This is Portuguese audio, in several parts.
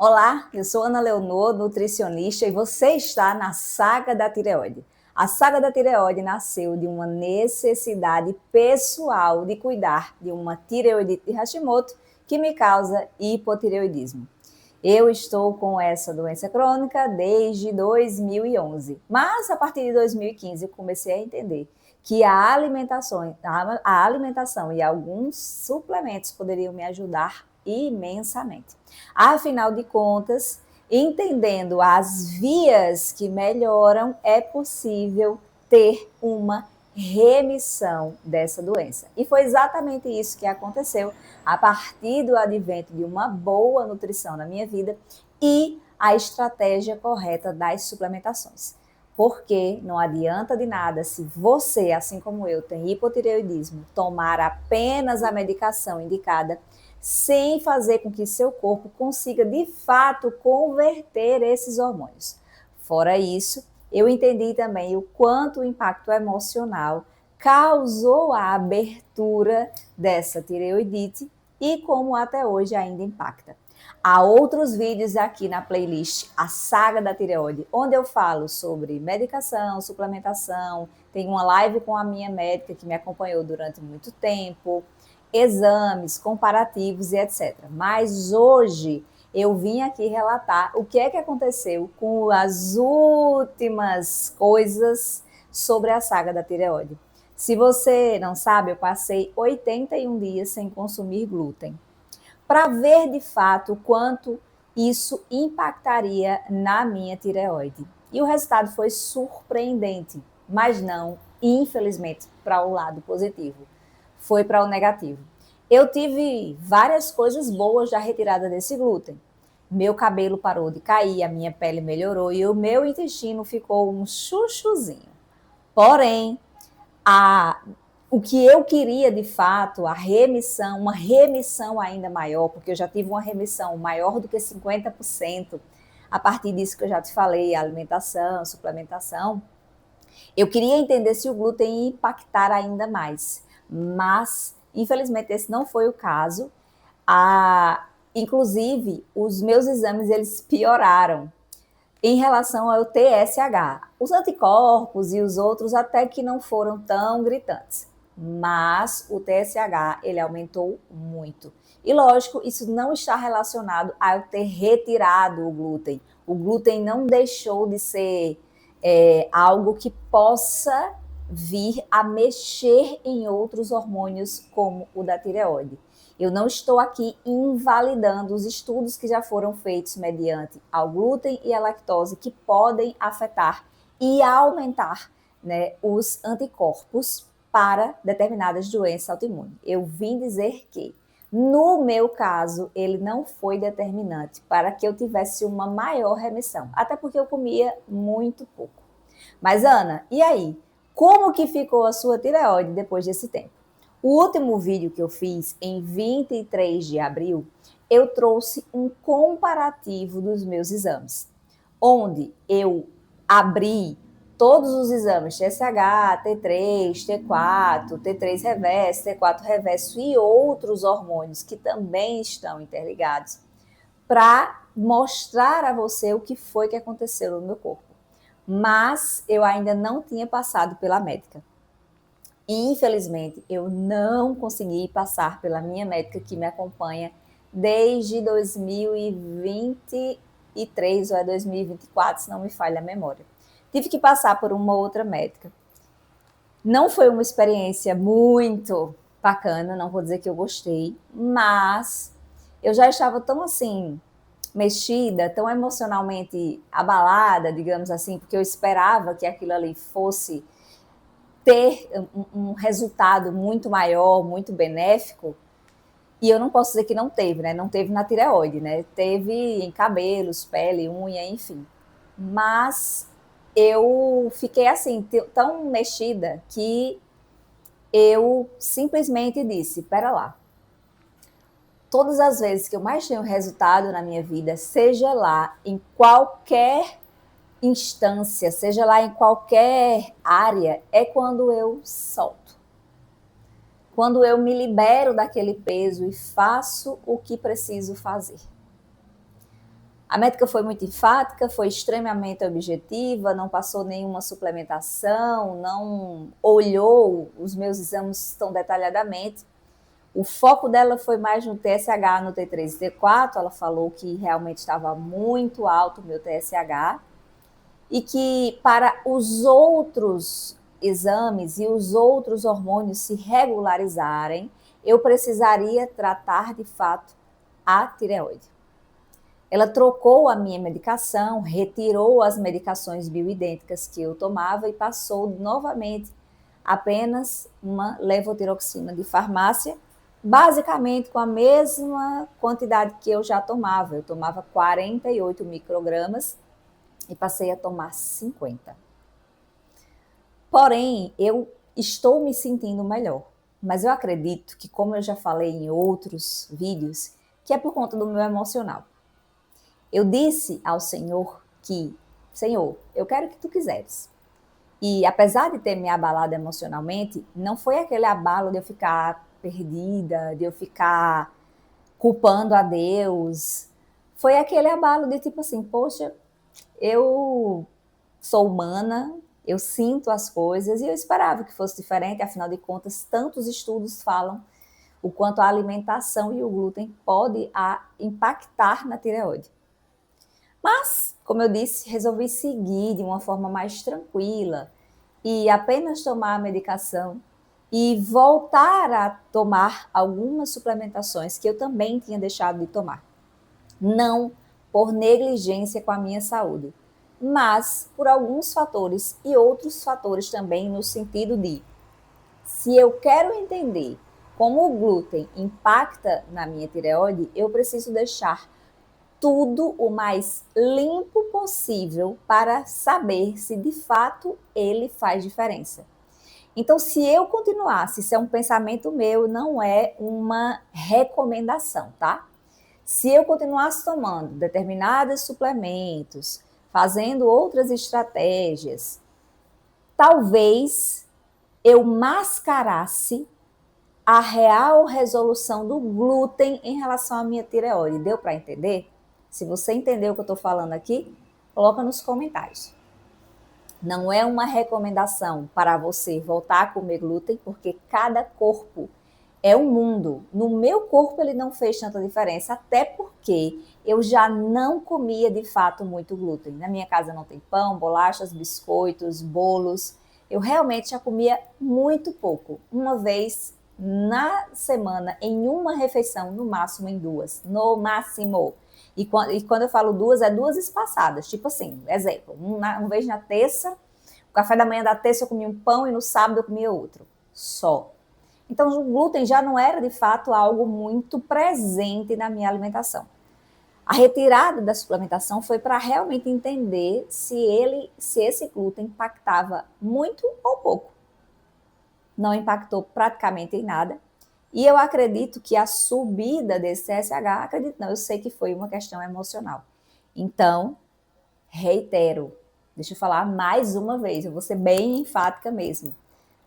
Olá, eu sou Ana Leonor, nutricionista, e você está na Saga da Tireoide. A Saga da Tireoide nasceu de uma necessidade pessoal de cuidar de uma tireoidite de Hashimoto que me causa hipotireoidismo. Eu estou com essa doença crônica desde 2011, mas a partir de 2015 eu comecei a entender que a alimentação e alguns suplementos poderiam me ajudar imensamente. Afinal de contas, entendendo as vias que melhoram, é possível ter uma remissão dessa doença. E foi exatamente isso que aconteceu a partir do advento de uma boa nutrição na minha vida e a estratégia correta das suplementações. Porque não adianta de nada se você, assim como eu, tem hipotireoidismo, tomar apenas a medicação indicada sem fazer com que seu corpo consiga de fato converter esses hormônios. Fora isso, eu entendi também o quanto o impacto emocional causou a abertura dessa tireoidite e como até hoje ainda impacta. Há outros vídeos aqui na playlist, a Saga da Tireoide, onde eu falo sobre medicação, suplementação, tem uma live com a minha médica que me acompanhou durante muito tempo, exames, comparativos e etc. Mas hoje eu vim aqui relatar o que é que aconteceu com as últimas coisas sobre a saga da tireoide. Se você não sabe, eu passei 81 dias sem consumir glúten, para ver de fato o quanto isso impactaria na minha tireoide. E o resultado foi surpreendente, mas não, infelizmente, para o lado positivo. Foi para o negativo. Eu tive várias coisas boas da retirada desse glúten. Meu cabelo parou de cair, a minha pele melhorou e o meu intestino ficou um chuchuzinho. Porém, o que eu queria de fato, a remissão, uma remissão ainda maior, porque eu já tive uma remissão maior do que 50%, a partir disso que eu já te falei, alimentação, suplementação, eu queria entender se o glúten ia impactar ainda mais, mas infelizmente esse não foi o caso. Inclusive, os meus exames eles pioraram em relação ao TSH. Os anticorpos e os outros até que não foram tão gritantes, mas o TSH ele aumentou muito. E lógico, isso não está relacionado a eu ter retirado o glúten. O glúten não deixou de ser algo que possa vir a mexer em outros hormônios como o da tireoide. Eu não estou aqui invalidando os estudos que já foram feitos mediante ao glúten e a lactose que podem afetar e aumentar, né, os anticorpos para determinadas doenças autoimunes. Eu vim dizer que, no meu caso, ele não foi determinante para que eu tivesse uma maior remissão, até porque eu comia muito pouco. Mas, Ana, e aí? Como que ficou a sua tireoide depois desse tempo? O último vídeo que eu fiz, em 23 de abril, eu trouxe um comparativo dos meus exames, onde eu abri todos os exames, TSH, T3, T4, T3 reverso, T4 reverso e outros hormônios que também estão interligados, para mostrar a você o que foi que aconteceu no meu corpo. Mas eu ainda não tinha passado pela médica. Infelizmente, eu não consegui passar pela minha médica que me acompanha desde 2023 ou 2024, se não me falha a memória. Tive que passar por uma outra médica. Não foi uma experiência muito bacana, não vou dizer que eu gostei, mas eu já estava tão assim mexida, tão emocionalmente abalada, digamos assim, porque eu esperava que aquilo ali fosse ter um resultado muito maior, muito benéfico, e eu não posso dizer que não teve, né? Não teve na tireoide, né? Teve em cabelos, pele, unha, enfim. Mas eu fiquei assim, tão mexida que eu simplesmente disse, pera lá, todas as vezes que eu mais tenho resultado na minha vida, seja lá em qualquer instância, seja lá em qualquer área, é quando eu solto. Quando eu me libero daquele peso e faço o que preciso fazer. A médica foi muito enfática, foi extremamente objetiva, não passou nenhuma suplementação, não olhou os meus exames tão detalhadamente. O foco dela foi mais no TSH, no T3 e T4. Ela falou que realmente estava muito alto o meu TSH e que para os outros exames e os outros hormônios se regularizarem, eu precisaria tratar de fato a tireoide. Ela trocou a minha medicação, retirou as medicações bioidênticas que eu tomava e passou novamente apenas uma levotiroxina de farmácia, basicamente com a mesma quantidade que eu já tomava. Eu tomava 48 microgramas e passei a tomar 50. Porém, eu estou me sentindo melhor. Mas eu acredito que, como eu já falei em outros vídeos, que é por conta do meu emocional. Eu disse ao Senhor que, Senhor, eu quero o que tu quiseres. E apesar de ter me abalado emocionalmente, não foi aquele abalo de eu ficar perdida, de eu ficar culpando a Deus. Foi aquele abalo de tipo assim, poxa, eu sou humana, eu sinto as coisas e eu esperava que fosse diferente, afinal de contas, tantos estudos falam o quanto a alimentação e o glúten pode impactar na tireoide. Mas, como eu disse, resolvi seguir de uma forma mais tranquila e apenas tomar a medicação e voltar a tomar algumas suplementações que eu também tinha deixado de tomar. Não por negligência com a minha saúde, mas por alguns fatores e outros fatores também no sentido de, se eu quero entender como o glúten impacta na minha tireoide, eu preciso deixar tudo o mais limpo possível para saber se de fato ele faz diferença. Então, se eu continuasse, isso é um pensamento meu, não é uma recomendação, tá? Se eu continuasse tomando determinados suplementos, fazendo outras estratégias, talvez eu mascarasse a real resolução do glúten em relação à minha tireoide. Deu para entender? Se você entendeu o que eu estou falando aqui, coloca nos comentários. Não é uma recomendação para você voltar a comer glúten, porque cada corpo é um mundo. No meu corpo ele não fez tanta diferença, até porque eu já não comia de fato muito glúten. Na minha casa não tem pão, bolachas, biscoitos, bolos. Eu realmente já comia muito pouco. Uma vez na semana, em uma refeição, no máximo em duas. No máximo. E quando eu falo duas, é duas espaçadas. Tipo assim, exemplo, uma vez na terça, o café da manhã da terça eu comia um pão e no sábado eu comia outro. Só. Então, o glúten já não era, de fato, algo muito presente na minha alimentação. A retirada da suplementação foi para realmente entender se esse glúten impactava muito ou pouco. Não impactou praticamente em nada. E eu acredito que a subida desse TSH, eu sei que foi uma questão emocional. Então, reitero, deixa eu falar mais uma vez, eu vou ser bem enfática mesmo.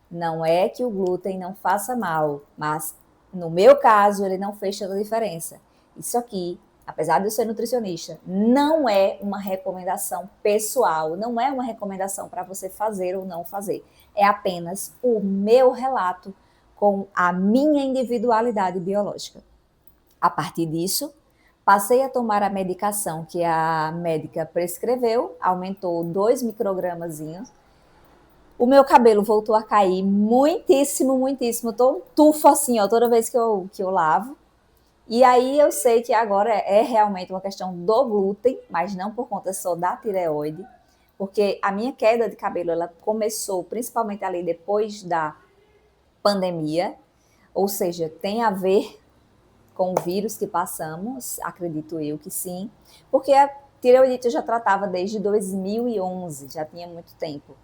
Não é que o glúten não faça mal, mas no meu caso ele não fez tanta diferença. Isso aqui, apesar de eu ser nutricionista, não é uma recomendação pessoal, não é uma recomendação para você fazer ou não fazer. É apenas o meu relato com a minha individualidade biológica. A partir disso, passei a tomar a medicação que a médica prescreveu, aumentou 2 microgramas. O meu cabelo voltou a cair muitíssimo, muitíssimo. Eu tô tufo assim, ó, toda vez que eu lavo. E aí eu sei que agora é realmente uma questão do glúten, mas não por conta só da tireoide, porque a minha queda de cabelo, ela começou principalmente ali depois da pandemia, ou seja, tem a ver com o vírus que passamos, acredito eu que sim, porque a tireoidite eu já tratava desde 2011, já tinha muito tempo.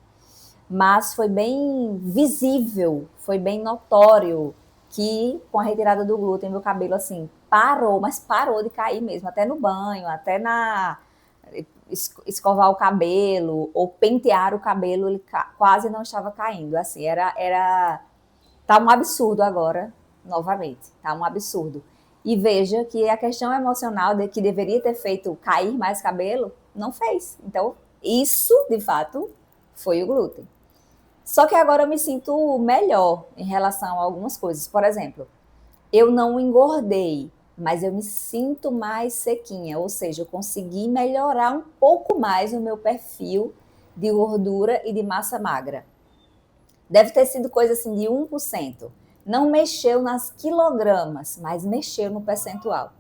Mas foi bem visível, foi bem notório que com a retirada do glúten, meu cabelo assim parou, mas parou de cair mesmo, até no banho, até na escovar o cabelo ou pentear o cabelo, ele quase não estava caindo, assim, tá um absurdo agora, novamente, tá um absurdo. E veja que a questão emocional de que deveria ter feito cair mais cabelo, não fez. Então, isso, de fato, foi o glúten. Só que agora eu me sinto melhor em relação a algumas coisas. Por exemplo, eu não engordei, mas eu me sinto mais sequinha, ou seja, eu consegui melhorar um pouco mais o meu perfil de gordura e de massa magra. Deve ter sido coisa assim de 1%. Não mexeu nas quilogramas, mas mexeu no percentual.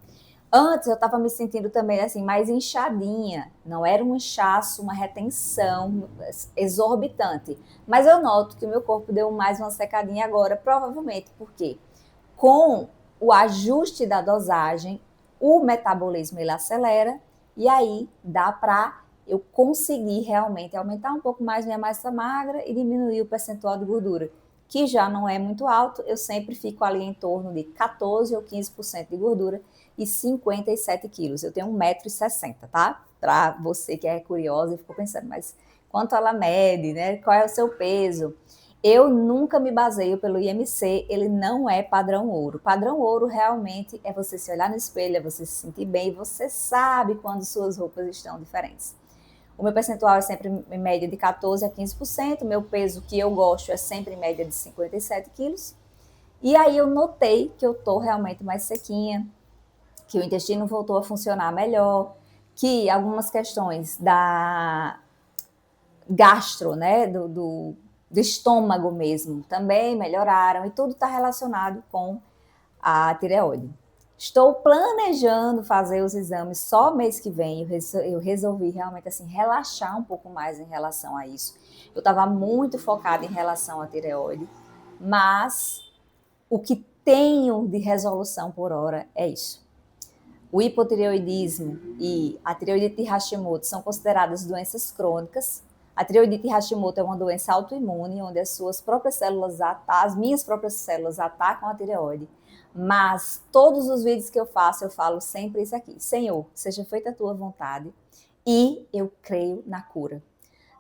Antes eu estava me sentindo também assim mais inchadinha, não era um inchaço, uma retenção exorbitante, mas eu noto que o meu corpo deu mais uma secadinha agora, provavelmente porque com o ajuste da dosagem, o metabolismo ele acelera e aí dá para eu conseguir realmente aumentar um pouco mais minha massa magra e diminuir o percentual de gordura, que já não é muito alto, eu sempre fico ali em torno de 14 ou 15% de gordura e 57 quilos. Eu tenho 1,60 m, tá? Para você que é curiosa e ficou pensando, mas quanto ela mede, né? Qual é o seu peso? Eu nunca me baseio pelo IMC, ele não é padrão ouro. Padrão ouro realmente é você se olhar no espelho, é você se sentir bem, e você sabe quando suas roupas estão diferentes. O meu percentual é sempre em média de 14 a 15%, meu peso que eu gosto é sempre em média de 57 quilos. E aí eu notei que eu tô realmente mais sequinha, que o intestino voltou a funcionar melhor, que algumas questões da gastro, né, do estômago mesmo, também melhoraram, e tudo está relacionado com a tireoide. Estou planejando fazer os exames só mês que vem, eu resolvi realmente assim relaxar um pouco mais em relação a isso. Eu estava muito focada em relação à tireoide, mas o que tenho de resolução por hora é isso. O hipotireoidismo e a tireoidite de Hashimoto são consideradas doenças crônicas. A tireoidite de Hashimoto é uma doença autoimune, onde as suas próprias células as minhas próprias células atacam a tireoide. Mas todos os vídeos que eu faço, eu falo sempre isso aqui: Senhor, seja feita a tua vontade e eu creio na cura.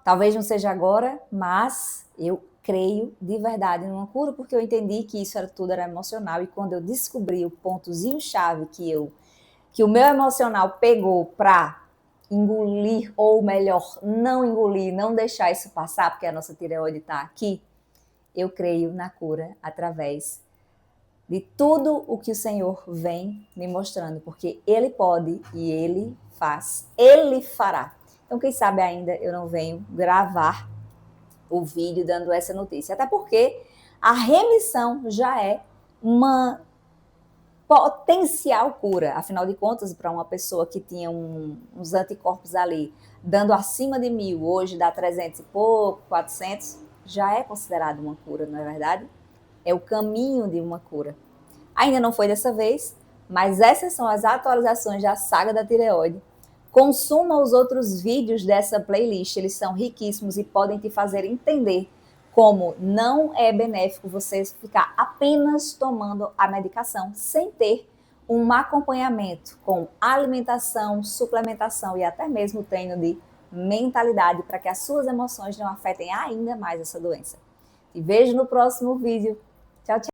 Talvez não seja agora, mas eu creio de verdade numa cura, porque eu entendi que isso tudo era emocional, e quando eu descobri o pontozinho-chave que o meu emocional pegou para engolir, ou melhor, não engolir, não deixar isso passar, porque a nossa tireoide está aqui, eu creio na cura através de tudo o que o Senhor vem me mostrando, porque Ele pode e Ele faz, Ele fará. Então, quem sabe ainda eu não venho gravar o vídeo dando essa notícia, até porque a remissão já é uma potencial cura. Afinal de contas, para uma pessoa que tinha uns anticorpos ali dando acima de 1.000, hoje dá 300 e pouco, 400, já é considerado uma cura, não é verdade? É o caminho de uma cura. Ainda não foi dessa vez, mas essas são as atualizações da saga da tireoide. Consuma os outros vídeos dessa playlist, eles são riquíssimos e podem te fazer entender como não é benéfico você ficar apenas tomando a medicação sem ter um acompanhamento com alimentação, suplementação e até mesmo treino de mentalidade para que as suas emoções não afetem ainda mais essa doença. Te vejo no próximo vídeo. Tchau, tchau.